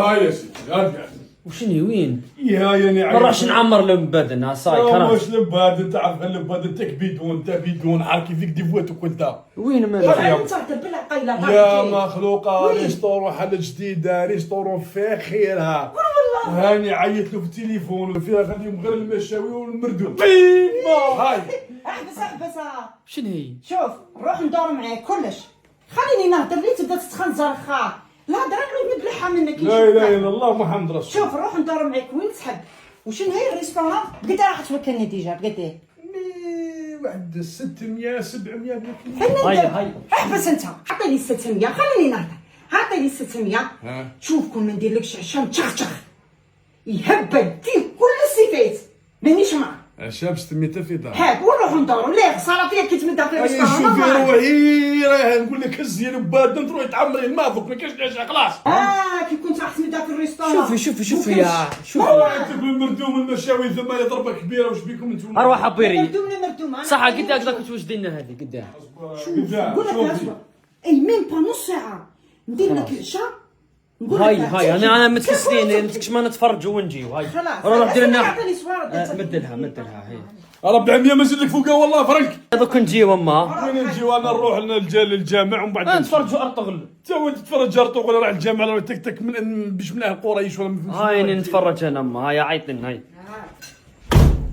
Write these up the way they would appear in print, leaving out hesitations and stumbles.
هاي يا سيدي هاي. وشني وين؟ يا يعني ما نروحش نعمر لبادن صاي كرا. واش لبادن تعرف لبادن تك بيدون تا بيدون عارف كيفك ديفواتك وانت. وين مالك؟ انت بالعقيله يا مخلوقه ريستورون حل جديده ريستورون فاخرها. هاني عيط له في التليفون فيها غاديهم غير المشاوي والمردود. هاي احبس شنو هي؟ شوف نروح ندور معاك كلش. خليني نهضر لي تبدا تتخنزر خا الهضره نولي نبلعها منك. لا اله الا الله محمد رسول. شوف نروح ندور معاك وين تحب. وشنو هي الريستورون بقد راح توكلني ديجا بقد واحد 600 700. هاي احبس انت عطيني 600 خليني نهضر. عطيني 600 شوف كون ما نديرلكش عشا متشخشخ يهبل فيه كل الصفات مانيش معاه. شاب 600 في دار. هاك ونروح ندورو ليه خساره فيك كي تمدها في الريستورون. شوفي روحي راه نقول لك هزي لبادن تروحي تعمري الماء دوك ما كاينش العشاء خلاص. كي كنت راح تمدها في الريستورون. شوفي يا شوفي. انت بالمردوم المشاوي ثم هي ضربه كبيره واش بيكم انتم؟ اروح ابيري مردومه صح قد هكذا كنت واش دينا هذه قدام. نقول لك اصبر اي ميم با نص ساعه ندير لك العشاء. هاي انا متكسلين نتكش ما نتفرجوا ونجيو. هاي روح دير لنا مدلها هي. ربع 100 ما نزيد لك فوقها والله فرنك. دوك نجيو اما وين نجيو انا نروح للجامع ومن بعد نتفرجوا ارطغرل. تا وين تتفرج ارطغرل راح الجامع ولا تك تك من باش من قريش ولا من هاي نتفرج انا اما هاي عيطن هاي.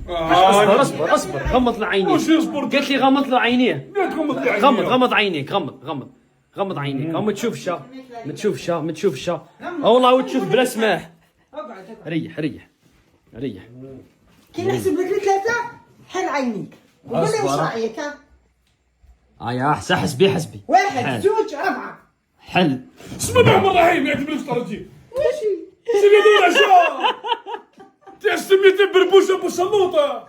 اصبر غمض العينين. واش يصبر؟ قالت لي غمض له عينيه. غمض عينيك غمض عينيك ما تشوفش ما تشوفش والله وتشوف بلا سماح. ريح كي نحسب لك الثلاثه حل عينيك وقول لي واش رايك. يا حسبي 1 2 4 حل. بسم الله الرحمن الرحيم. يعتبر الفطرتي ماشي سيدي دور عشاء تاع سميتي بربوشه بوشلوطه.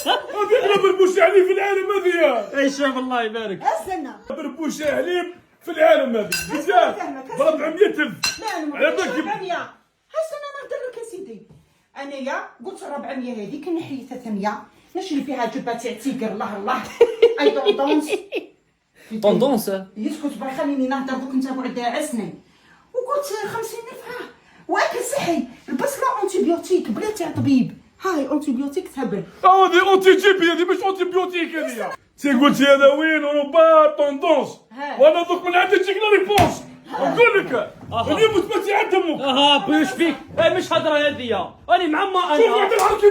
هذيك بربوشه علي في العالم هذه. اي شوف الله يبارك. استنى بربوشه عليم في العالم هذه بزاف ب 400,000. على بالك 400. استنى نهضر لك يا سيدي. انايا قلت 400 هذيك نحي 300 نشري فيها جبه تاع تيكر. الله اي طوندونس يسكت بغا خليني نهضر دوك انت بعد عسني. وقلت 50,000 واكل صحي البصله اونتيبيوتيك بلا تاع طبيب. هاي اونتيبيوتيك تهبل. هذه اونتي جيبي هذه مش اونتيبيوتيك هذه. تي قلتي هذا وين اوروبا طوندونس وانا دوك من عندي تجيك لا ريبونس. نقول لك اليوم تمتي عند امك. بيش فيك مش هضره هذه. انا معمى انا. شوف واحد الحركه